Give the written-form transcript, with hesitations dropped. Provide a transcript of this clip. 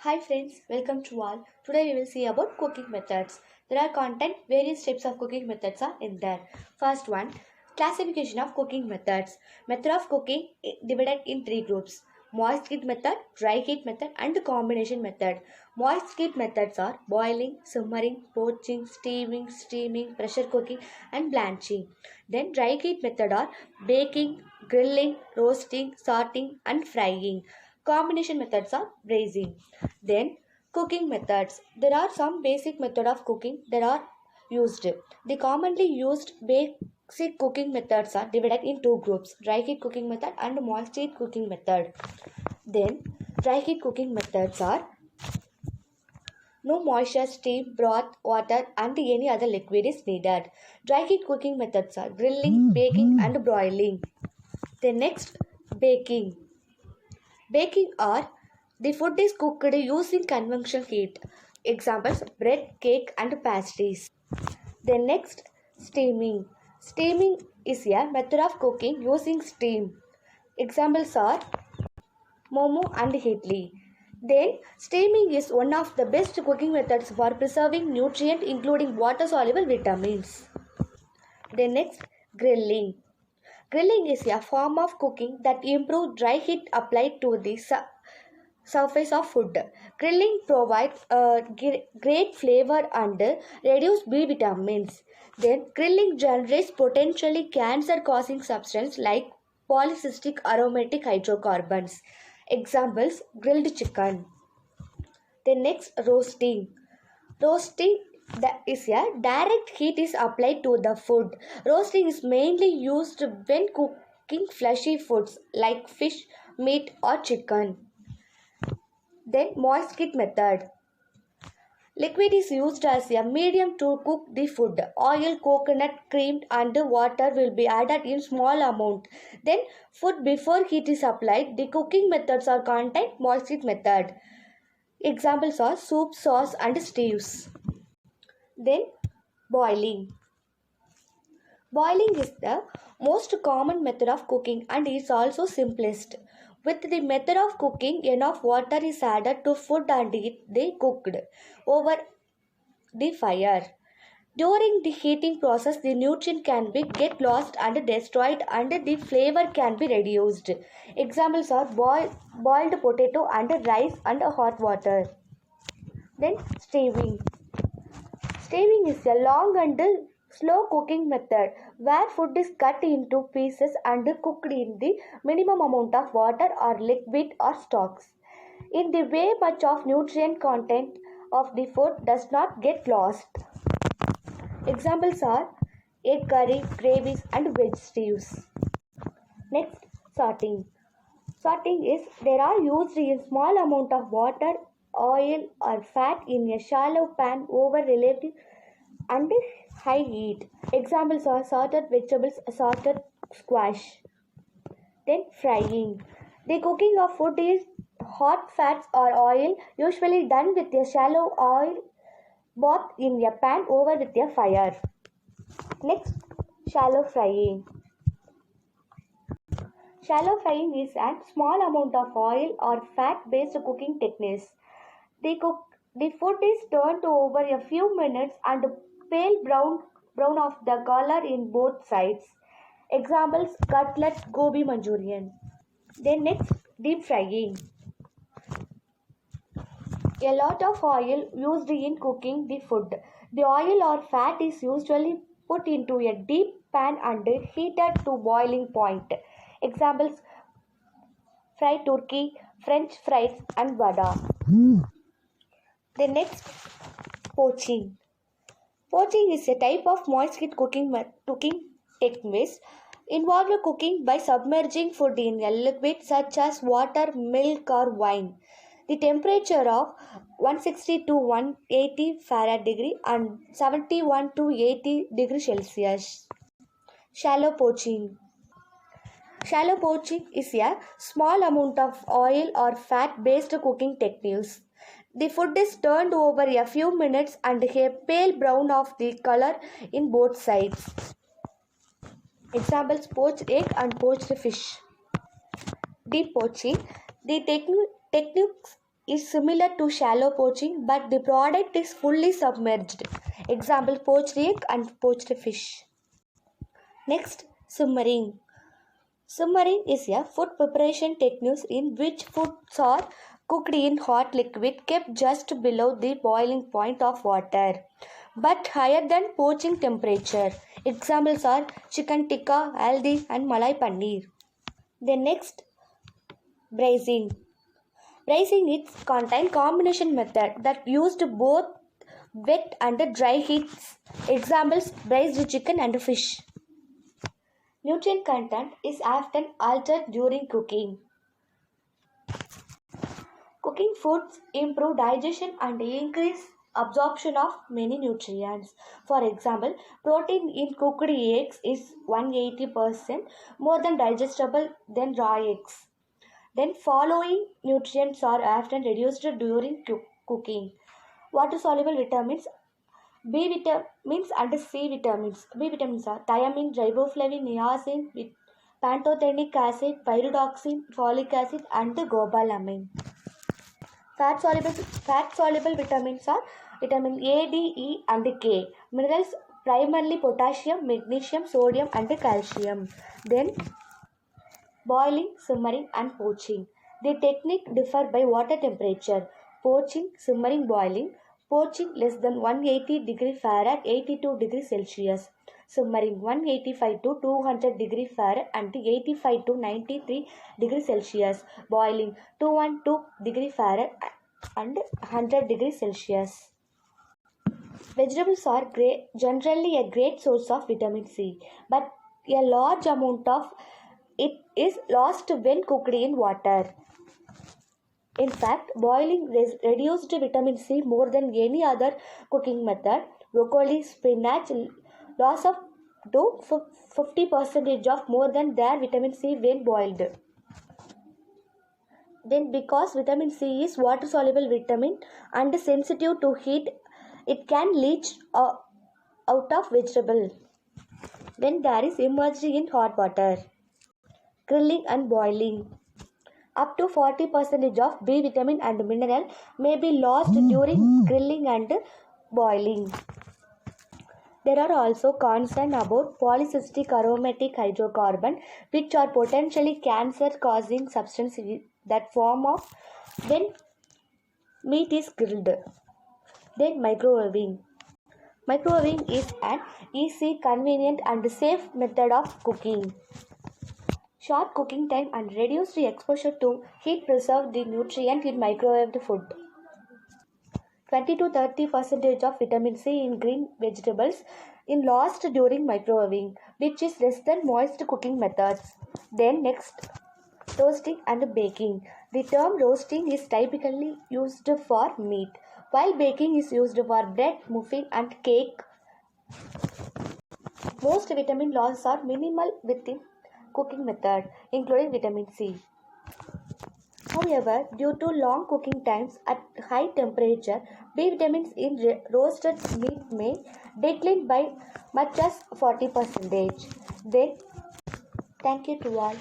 Hi friends, welcome to all. Today we will see about cooking methods. There are content, various types of cooking methods are in there. First one, classification of cooking methods. Method of cooking divided in three groups. Moist heat method, dry heat method and combination method. Moist heat methods are boiling, simmering, poaching, steaming, pressure cooking and blanching. Then dry heat method are baking, grilling, roasting, sorting and frying. Combination methods are braising. Then cooking methods. There are some basic method of cooking that are used. The commonly used basic cooking methods are divided in two groups: dry heat cooking method and moist heat cooking method. Then dry heat cooking methods are no moisture, steam, broth, water and any other liquid is needed. Dry heat cooking methods are grilling, baking and broiling. Then next, baking. Baking or the food is cooked using conventional heat. Examples bread, cake and pastries. Then next, steaming. Steaming is a method of cooking using steam. Examples are momo and idli. Then steaming is one of the best cooking methods for preserving nutrients including water soluble vitamins. Then next, grilling. Grilling is a form of cooking that improves dry heat applied to the surface of food. Grilling provides great flavor and reduce B vitamins. Then grilling generates potentially cancer-causing substance like polycystic aromatic hydrocarbons. Examples: grilled chicken. Then next, roasting. Roasting that is a direct heat is applied to the food. Roasting is mainly used when cooking fleshy foods like fish, meat or chicken. Then moist heat method. Liquid is used as a medium to cook the food. Oil, coconut, cream and water will be added in small amount. Then food before heat is applied. The cooking methods are contained moist heat method. Examples are soup, sauce and stews. Then boiling. Boiling is the most common method of cooking and is also simplest. With the method of cooking, enough water is added to food and it they cooked over the fire. During the heating process, the nutrient can be get lost and destroyed and the flavor can be reduced. Examples are boiled potato and rice and hot water. Then steaming. Steaming is a long and slow cooking method where food is cut into pieces and cooked in the minimum amount of water or liquid or stocks. In the way much of nutrient content of the food does not get lost. Examples are egg curry, gravies and veg stews. Next, sorting. Sorting is there are used in small amount of water, oil or fat in a shallow pan over relative and high heat. Examples are sorted vegetables, sorted squash. Then frying. The cooking of food is hot fats or oil usually done with a shallow oil bath in a pan over with a fire. Next, shallow frying. Shallow frying is a small amount of oil or fat based cooking techniques. The food is turned over a few minutes and pale brown of the color in both sides. Examples: cutlets, gobi manchurian. Then next, deep frying. A lot of oil used in cooking the food. The oil or fat is usually put into a deep pan and heated to boiling point. Examples: fried turkey, French fries and vada. The next, poaching. Poaching is a type of moist heat cooking techniques involving cooking by submerging food in a liquid such as water, milk or wine. The temperature of 160 to 180 Fahrenheit degree and 71 to 80 degrees Celsius. Shallow poaching. Shallow poaching is a small amount of oil or fat based cooking techniques. The food is turned over a few minutes and a pale brown of the color in both sides. Examples: poached egg and poached fish. Deep poaching. The technique is similar to shallow poaching, but the product is fully submerged. Example, poached egg and poached fish. Next, simmering. Simmering is a food preparation technique in which foods are cooked in hot liquid kept just below the boiling point of water, but higher than poaching temperature. Examples are chicken tikka, haldi, and malai paneer. The next, braising. Braising is contain combination method that used both wet and dry heats. Examples, braised chicken and fish. Nutrient content is often altered during cooking. Cooking foods improve digestion and increase absorption of many nutrients. For example, protein in cooked eggs is 180% more than digestible than raw eggs. Then following nutrients are often reduced during cooking. Water soluble vitamins, B vitamins and C vitamins. B vitamins are thiamine, riboflavin, niacin, pantothenic acid, pyridoxine, folic acid, and cobalamin. Fat soluble vitamins are vitamin A, D, E, and K. Minerals primarily potassium, magnesium, sodium, and calcium. Then boiling, simmering, and poaching. The technique differ by water temperature. Poaching, simmering, boiling. Poaching less than 180 degree Fahrenheit, 82 degree Celsius. Simmering 185 to 200 degree Fahrenheit and 85 to 93 degree Celsius. Boiling 212 degree Fahrenheit and 100 degree Celsius. Vegetables are generally a great source of vitamin C, but a large amount of it is lost when cooked in water. In fact, boiling reduced vitamin C more than any other cooking method. Broccoli, spinach, loss of to 50% of more than their vitamin C when boiled. Then because vitamin C is water soluble vitamin and sensitive to heat, it can leach out of vegetable when there is immersed in hot water. Grilling and boiling. Up to 40% of B vitamin and mineral may be lost during grilling and boiling. There are also concerns about polycystic aromatic hydrocarbon, which are potentially cancer-causing substances that form of when meat is grilled. Then microwaving. Microwaving is an easy, convenient, and safe method of cooking. Short cooking time and reduced exposure to heat preserve the nutrient in microwaved food. 20 to 30% of vitamin C in green vegetables is lost during microwaving, which is less than moist cooking methods. Then next, roasting and baking. The term roasting is typically used for meat, while baking is used for bread, muffin, and cake. Most vitamin losses are minimal within cooking method, including vitamin C. However, due to long cooking times at high temperature, B vitamins in roasted meat may decline by much as 40%. Then, thank you to all.